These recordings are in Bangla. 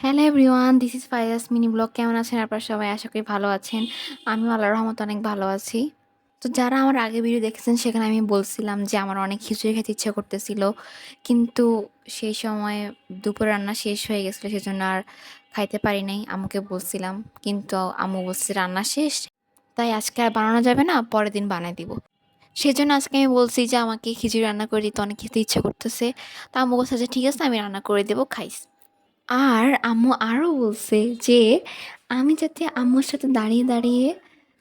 হ্যালো এভরিওয়ান, দিস ইজ ফাইয়াস মিনি ব্লগ। কেমন আছেন আপনারা সবাই? আশা করি ভালো আছেন। আমিও আল্লাহর রহমতে অনেক ভালো আছি। তো যারা আমার আগে ভিডিও দেখেছেন সেখানে আমি বলছিলাম যে আমার অনেক খিচুড়ি খেতে ইচ্ছা করতেছিল, কিন্তু সেই সময় দুপুর রান্না শেষ হয়ে গেছিলো, সেজন্য আর খাইতে পারি নাই। আম্মুকে বলছিলাম, কিন্তু আম্মু বলছে রান্না শেষ, তাই আজকে আর বানানো যাবে না, পরের দিন বানাই দিব। সেজন্য আজকে আমি বলছি যে আমাকে খিচুড়ি রান্না করে দিতে অনেক খেতে ইচ্ছা করতেছে। তা আম্মু বলছে যে ঠিক আছে, আমি রান্না করে দেবো, খাইস। আর আম্মু আরও বলছে যে আমি যাতে আম্মুর সাথে দাঁড়িয়ে দাঁড়িয়ে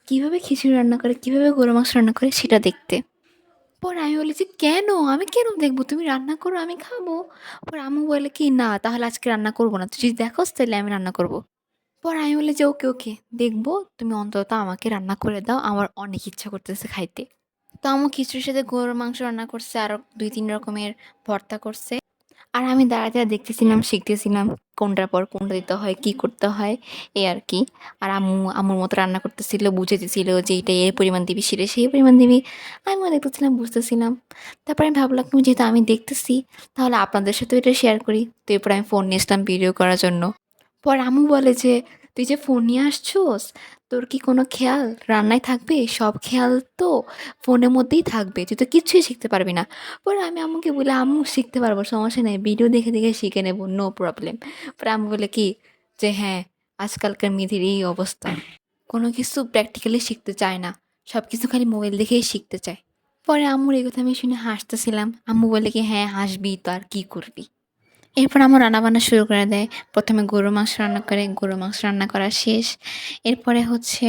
কীভাবে খিচুড়ি রান্না করে, কীভাবে গরু মাংস রান্না করে সেটা দেখতে। পরে আমি বলি যে কেন, আমি কেন দেখবো, তুমি রান্না করো, আমি খাবো। পরে আম্মু বলে কি না, তাহলে আজকে রান্না করবো না, তুই যদি দেখোস তাহলে আমি রান্না করবো। পরে আমি বলি যে ওকে ওকে, দেখবো, তুমি অন্তত আমাকে রান্না করে দাও, আমার অনেক ইচ্ছা করতেছে খাইতে। তো আম্মু খিচুড়ির সাথে গরুর মাংস রান্না করছে, আরও 2-3 রকমের ভর্তা করছে। আর আমি দাঁড়াতে দেখতেছিলাম, শিখতেছিলাম কোনটার পর কোনটা দিতে হয়, কি করতে হয়, এই আর কি। আর আম্মু আম্মুর মতো রান্না করতেছিল, বুঝাইতেছিল যে এটা এই পরিমাণ দিবি, সেটা সেই পরিমাণ দিবি। আমিও দেখতেছিলাম, বুঝতেছিলাম। তারপরে আমি ভাবলাম যেহেতু আমি দেখতেছি, তাহলে আপনাদের সাথেও এটা শেয়ার করি। তো এরপর আমি ফোন নিয়ে আসলাম ভিডিও করার জন্য। পরে আম্মু বলে যে তুই যে ফোন নিয়ে আসছোস, তোর কি কোনো খেয়াল রান্নায় থাকবে? সব খেয়াল তো ফোনের মধ্যেই থাকবে, তুই তো কিচ্ছুই শিখতে পারবি না। পরে আমি আম্মুকে বলি আম্মু শিখতে পারবো, সমস্যা নেই, ভিডিও দেখে দেখে শিখে নেবো, নো প্রবলেম। পরে আম্মু বলে কি যে হ্যাঁ, আজকালকার মেয়েদের এই অবস্থা, কোনো কিছু প্র্যাকটিক্যালি শিখতে চায় না, সব কিছু খালি মোবাইল দেখেই শিখতে চায়। পরে আম্মুর এই কথা আমি শুনে হাসতেছিলাম। আম্মু বলে কি হ্যাঁ হাসবি তো, আর কী করবি। এরপর আমার রান্নাবান্না শুরু করে দেয়। প্রথমে গরুর মাংস রান্না করে, গরুর মাংস রান্না করা শেষ। এরপরে হচ্ছে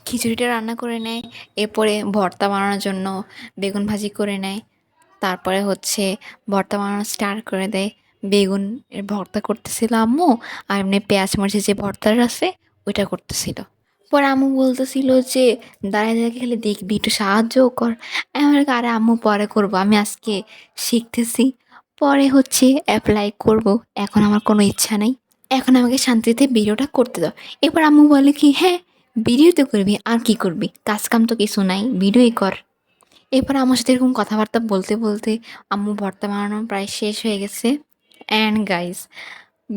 খিচুড়িটা রান্না করে নেয়। এরপরে ভর্তা বানানোর জন্য বেগুন ভাজি করে নেয়। তারপরে হচ্ছে ভর্তা বানানো স্টার্ট করে দেয়। বেগুন এর ভর্তা করতেছিল আম্মু, আর এমনি পেঁয়াজ মরিচের যে ভর্তাটা আছে ওইটা করতেছিল। পরে আম্মু বলতেছিল যে দাঁড়ায় দাঁড়িয়ে খালি দেখবি, একটু সাহায্যও কর। আমি বলি, আরে আম্মু পরে করবো, আমি আজকে শিখতেছি, পরে হচ্ছে অ্যাপ্লাই করব। এখন আমার কোনো ইচ্ছা নেই, এখন আমাকে শান্তিতে ভিডিওটা করতে দাও। এরপর আম্মু বলে কি হ্যাঁ, ভিডিও তো করবি, আর কি করবি, কাজ কাম তো কিছু নাই, ভিডিওই কর। এরপর আমার সাথে এরকম কথাবার্তা বলতে বলতে আম্মু ভর্তা বানানো প্রায় শেষ হয়ে গেছে। অ্যান্ড গাইস,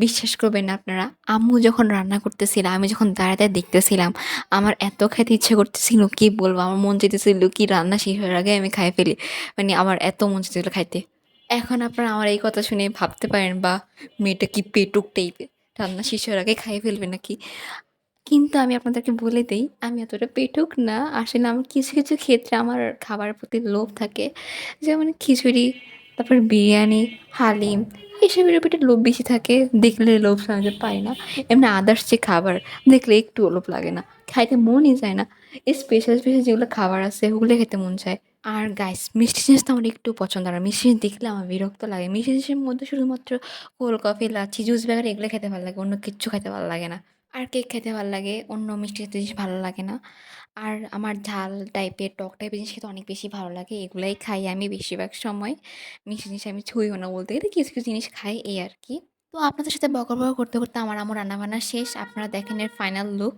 বিশ্বাস করবেন না আপনারা, আম্মু যখন রান্না করতেছিল, আমি যখন দাঁড়ায় দাঁড়ায় দেখতেছিলাম, আমার এত খেতে ইচ্ছে করতেছিল কি বলবো, আমার মন চাইতেছিল কি রান্না শেষ হওয়ার আগে আমি খাই ফেলি, মানে আমার এত মন চাইতেছিল খাইতে। এখন আপনারা আমার এই কথা শুনে ভাবতে পারেন বা মেয়েটা কি পেটুক টাইপের, রান্না শেষ হওয়ার আগে খাই ফেলবে নাকি। কিন্তু আমি আপনাদেরকে বলে দেই, আমি এতটা পেটুক না। আসলে আমার কিছু কিছু ক্ষেত্রে আমার খাবারের প্রতি লোভ থাকে, যেমন খিচুড়ি, তারপর বিরিয়ানি, হালিম, এসবের উপর একটু লোভ বেশি থাকে। দেখলে লোভ সামলাতে পারি না। এমনি আদার্স যে খাবার দেখলে একটুও লোভ লাগে না, খাইতে মনই যায় না। স্পেশাল স্পেশাল যেগুলো খাবার আছে ওগুলো খেতে মন চায়। আর গাইস, মিষ্টি জিনিস তো আমার একটু পছন্দ না, মিষ্টি জিনিস দেখলে আমার বিরক্ত লাগে। মিষ্টি জিনিসের মধ্যে শুধুমাত্র কোল্ড কফি, লাচ্ছি, জুস বেগার এগুলো খেতে ভালো লাগে, অন্য কিচ্ছু খেতে ভালো লাগে না। আর কেক খেতে ভালো লাগে, অন্য মিষ্টি খেতে জিনিস ভালো লাগে না। আর আমার ঝাল টাইপের, টক টাইপের জিনিস খেতে অনেক বেশি ভালো লাগে, এগুলাই খাই আমি বেশিরভাগ সময়। মিষ্টি জিনিস আমি ছুঁইও না বলতে গেলে, কিছু কিছু জিনিস খাই, এই আর কি। তো আপনাদের সাথে বকর বকর করতে করতে আমার রান্নাবান্না শেষ। আপনারা দেখেন এর ফাইনাল লুক।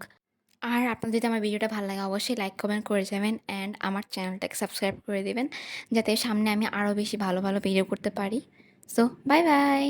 আর আপনার যদি আমার ভিডিওটা ভালো লাগে অবশ্যই লাইক কমেন্ট করে যাবেন, অ্যান্ড আমার চ্যানেলটাকে সাবস্ক্রাইব করে দেবেন, যাতে সামনে আমি আরও বেশি ভালো ভালো ভিডিও করতে পারি। So bye bye.